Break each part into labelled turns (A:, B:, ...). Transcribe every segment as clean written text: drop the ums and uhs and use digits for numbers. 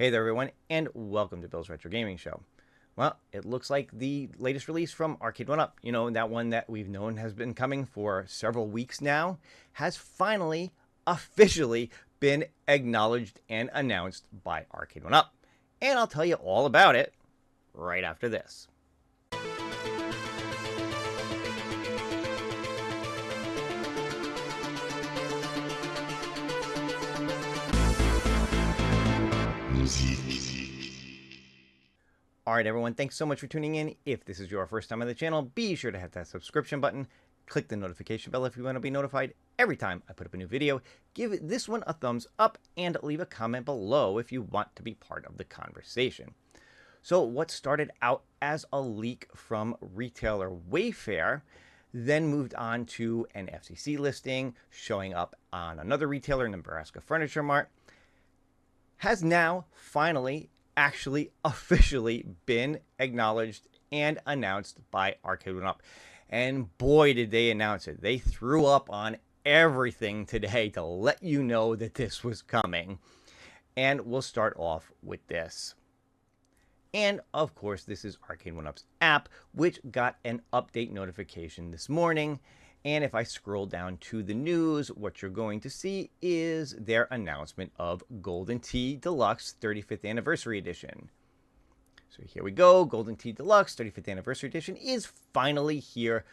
A: Hey there everyone, and welcome to Bill's Retro Gaming Show. Well, it looks like the latest release from Arcade1up, that one that we've known has been coming for several weeks now, has finally, officially been acknowledged and announced by Arcade1up. And I'll tell you all about it right after this. Alright everyone, thanks so much for tuning in. If this is your first time on the channel, be sure to hit that subscription button. Click the notification bell if you want to be notified every time I put up a new video. Give this one a thumbs up and leave a comment below if you want to be part of the conversation. So what started out as a leak from retailer Wayfair then moved on to an FCC listing showing up on another retailer, Nebraska Furniture Mart, has now finally actually officially been acknowledged and announced by Arcade1up. And boy, did they announce it. They threw up on everything today to let you know that this was coming. And we'll start off with this. And of course, this is Arcade1up's app, which got an update notification this morning. And if I scroll down to the news, what you're going to see is their announcement of Golden Tee Deluxe 35th Anniversary Edition. So here we go. Golden Tee Deluxe 35th Anniversary Edition is finally here.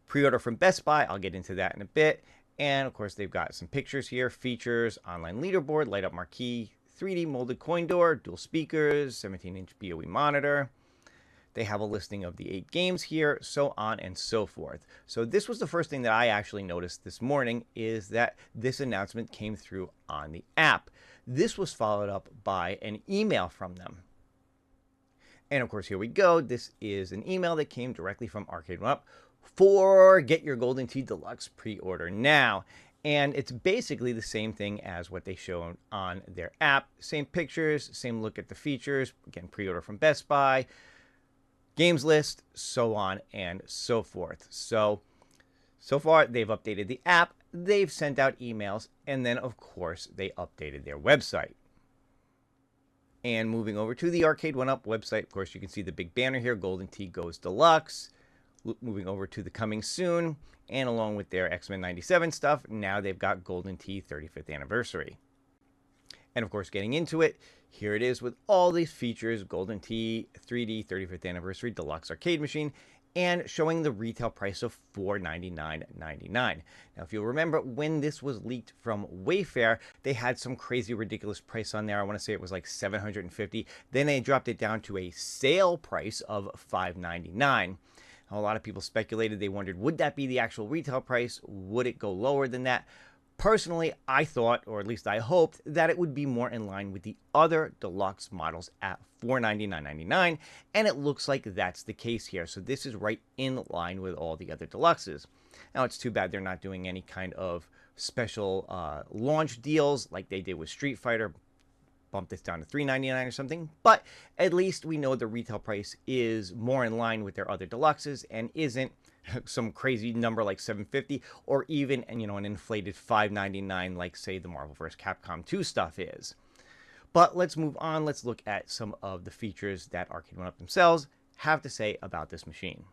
A: Pre-order from Best Buy. I'll get into that in a bit. And of course, they've got some pictures here. Features, online leaderboard, light-up marquee, 3D molded coin door, dual speakers, 17-inch BOE monitor. They have a listing of the 8 games here, so on and so forth. So this was the first thing that I actually noticed this morning, is that this announcement came through on the app. This was followed up by an email from them. And of course, here we go. This is an email that came directly from Arcade1up for Get Your Golden Tee Deluxe pre-order now. And it's basically the same thing as what they show on their app. Same pictures, same look at the features. Again, pre-order from Best Buy. Games list, so on and so forth. So far, they've updated the app, they've sent out emails, and then, of course, they updated their website. And moving over to the Arcade1up website, of course, you can see the big banner here, Golden Tee Goes Deluxe. Moving over to the coming soon, and along with their X-Men 97 stuff, now they've got Golden Tee 35th Anniversary. And of course, getting into it, here it is with all these features, Golden Tee 3D 35th Anniversary Deluxe Arcade Machine, and showing the retail price of $499.99. Now, if you'll remember, when this was leaked from Wayfair, they had some crazy, ridiculous price on there. I want to say it was like $750. Then they dropped it down to a sale price of $599. A lot of people speculated, they wondered, would that be the actual retail price? Would it go lower than that? Personally, I thought, or at least I hoped, that it would be more in line with the other deluxe models at $499.99, and it looks like that's the case here. So this is right in line with all the other deluxes. Now, it's too bad they're not doing any kind of special launch deals like they did with Street Fighter. Bump this down to $399 or something, but at least we know the retail price is more in line with their other deluxes and isn't some crazy number like $750 or even an inflated $599 like, say, the Marvel vs. Capcom 2 stuff is. But let's move on. Let's look at some of the features that Arcade1up themselves have to say about this machine.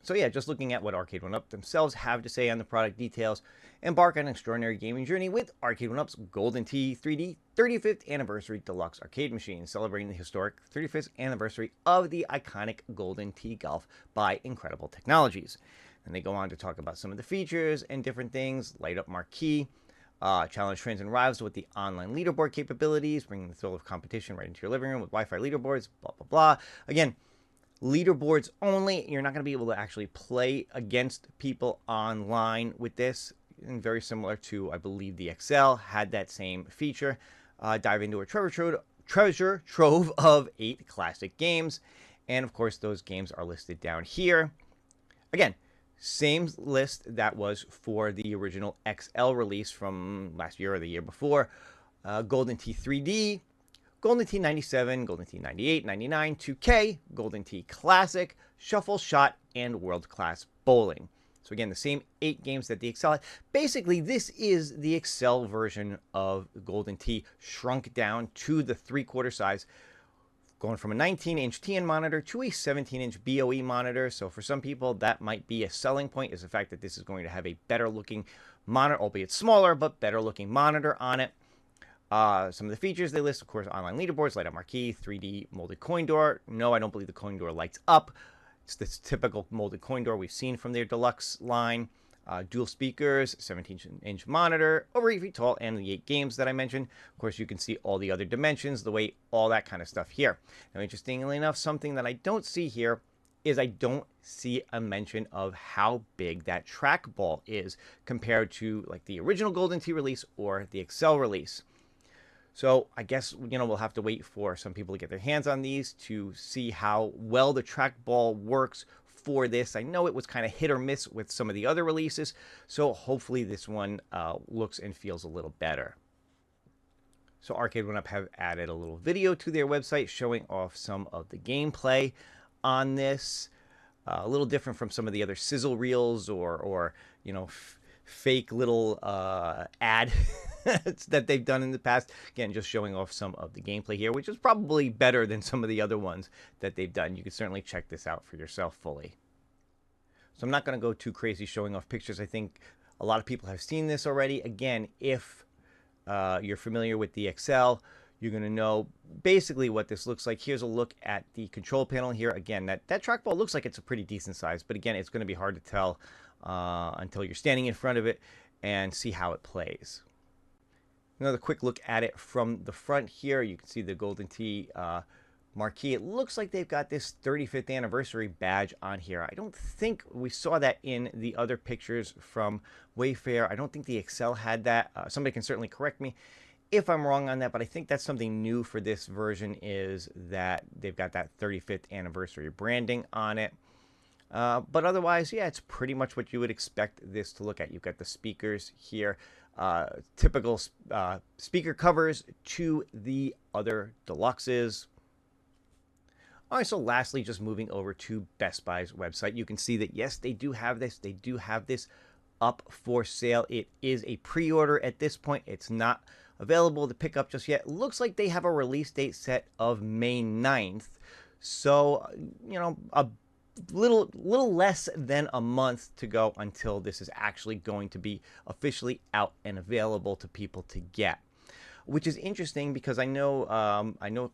A: So yeah, just looking at what Arcade1up themselves have to say on the product details, embark on an extraordinary gaming journey with Arcade1up's Golden Tee 3D 35th Anniversary Deluxe Arcade Machine, celebrating the historic 35th anniversary of the iconic Golden Tee Golf by Incredible Technologies. And they go on to talk about some of the features and different things, light up marquee, challenge friends and rivals with the online leaderboard capabilities, bringing the thrill of competition right into your living room with Wi-Fi leaderboards, blah, blah, blah. Again, leaderboards only. You're not going to be able to actually play against people online with this. And very similar to, I believe, the XL had that same feature. Dive into a treasure trove of 8 classic games. And of course, those games are listed down here. Again, same list that was for the original XL release from last year or the year before. Golden Tee 3D, Golden Tee 97, Golden Tee 98, 99, 2K, Golden Tee Classic, Shuffle Shot, and World Class Bowling. So again, the same 8 games that the XL had. Basically, this is the XL version of the Golden Tee, shrunk down to the 3/4 size, going from a 19-inch TN monitor to a 17-inch BOE monitor. So for some people, that might be a selling point, is the fact that this is going to have a better looking monitor, albeit smaller, but better looking monitor on it. Some of the features they list, of course, online leaderboards, light up marquee, 3D molded coin door. No, I don't believe the coin door lights up. It's this typical molded coin door we've seen from their Deluxe line. Dual speakers, 17-inch monitor, over 8 feet tall, and the 8 games that I mentioned. Of course, you can see all the other dimensions, the weight, all that kind of stuff here. Now, interestingly enough, something that I don't see here is I don't see a mention of how big that trackball is compared to like the original Golden Tee release or the XL release. So I guess, we'll have to wait for some people to get their hands on these to see how well the trackball works for this. I know it was kind of hit or miss with some of the other releases, so hopefully this one looks and feels a little better. So Arcade1up have added a little video to their website showing off some of the gameplay on this. A little different from some of the other sizzle reels or fake little ad that they've done in the past. Again, just showing off some of the gameplay here, which is probably better than some of the other ones that they've done. You can certainly check this out for yourself fully. So I'm not going to go too crazy showing off pictures. I think a lot of people have seen this already. Again, if you're familiar with the XL, you're going to know basically what this looks like. Here's a look at the control panel here. Again, that trackball looks like it's a pretty decent size, but again, it's going to be hard to tell until you're standing in front of it and see how it plays. Another quick look at it from the front here. You can see the Golden Tee marquee. It looks like they've got this 35th anniversary badge on here. I don't think we saw that in the other pictures from Wayfair. I don't think the XL had that. Somebody can certainly correct me if I'm wrong on that, but I think that's something new for this version, is that they've got that 35th anniversary branding on it. But otherwise, yeah, it's pretty much what you would expect this to look at. You've got the speakers here, typical speaker covers to the other Deluxes. All right, so lastly, just moving over to Best Buy's website, you can see that, yes, they do have this. They do have this up for sale. It is a pre-order at this point. It's not available to pick up just yet. Looks like they have a release date set of May 9th. So, a little less than a month to go until this is actually going to be officially out and available to people to get, which is interesting because I know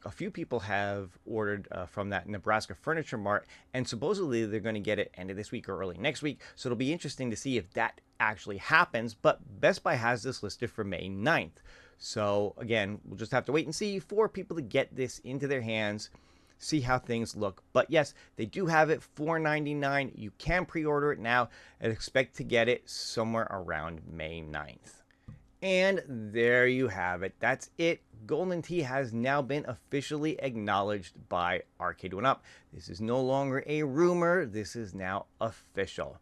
A: a few people have ordered from that Nebraska Furniture Mart, and supposedly they're going to get it end of this week or early next week. So it'll be interesting to see if that actually happens. But Best Buy has this listed for May 9th. So again, we'll just have to wait and see for people to get this into their hands, see how things look. But yes, they do have it $4.99. You can pre-order it now and expect to get it somewhere around May 9th. And there you have it. That's it. Golden Tee has now been officially acknowledged by Arcade1up. This is no longer a rumor. This is now official.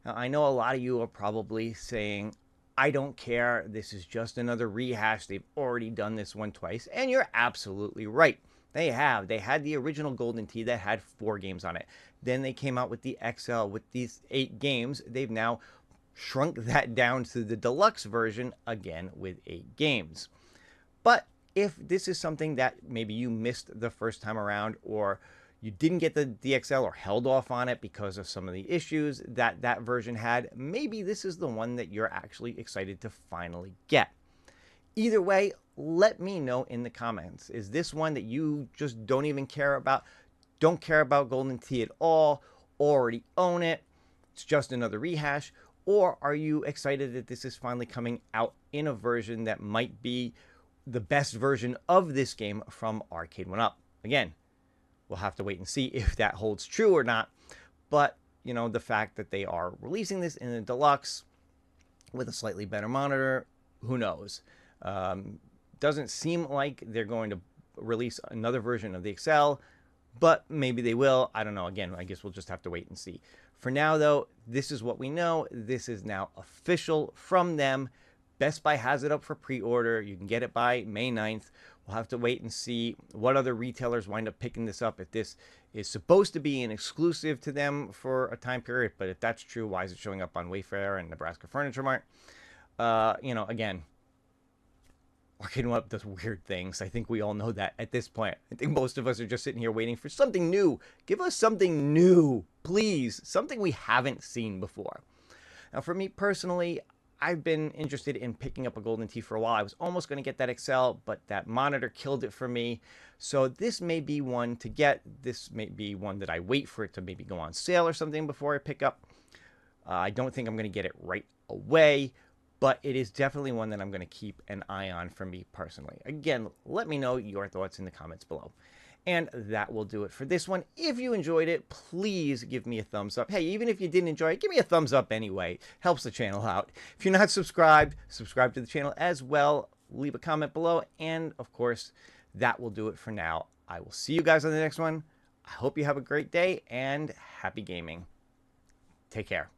A: Now, I know a lot of you are probably saying, I don't care. This is just another rehash. They've already done this one twice. And you're absolutely right. They have. They had the original Golden Tee that had 4 games on it. Then they came out with the XL with these 8 games. They've now shrunk that down to the Deluxe version, again with 8 games. But if this is something that maybe you missed the first time around, or you didn't get the DXL or held off on it because of some of the issues that that version had, maybe this is the one that you're actually excited to finally get. Either way, let me know in the comments. Is this one that you just don't even care about? Don't care about Golden Tee at all? Already own it? It's just another rehash? Or are you excited that this is finally coming out in a version that might be the best version of this game from Arcade1up? Again, we'll have to wait and see if that holds true or not. But, the fact that they are releasing this in a Deluxe with a slightly better monitor, who knows? Doesn't seem like they're going to release another version of the XL, but maybe they will. I don't know. Again, I guess we'll just have to wait and see. For now, though, this is what we know. This is now official from them. Best Buy has it up for pre-order. You can get it by May 9th. We'll have to wait and see what other retailers wind up picking this up. If this is supposed to be an exclusive to them for a time period, but if that's true, why is it showing up on Wayfair and Nebraska Furniture Mart? Again, Arcade1up does weird things. I think we all know that at this point. I think most of us are just sitting here waiting for something new. Give us something new, please. Something we haven't seen before. Now, for me personally, I've been interested in picking up a Golden Tee for a while. I was almost going to get that XL, but that monitor killed it for me. So this may be one to get. This may be one that I wait for it to maybe go on sale or something before I pick up. I don't think I'm going to get it right away, but it is definitely one that I'm going to keep an eye on for me personally. Again, let me know your thoughts in the comments below. And that will do it for this one. If you enjoyed it, please give me a thumbs up. Hey, even if you didn't enjoy it, give me a thumbs up anyway. Helps the channel out. If you're not subscribed, subscribe to the channel as well. Leave a comment below. And, of course, that will do it for now. I will see you guys on the next one. I hope you have a great day and happy gaming. Take care.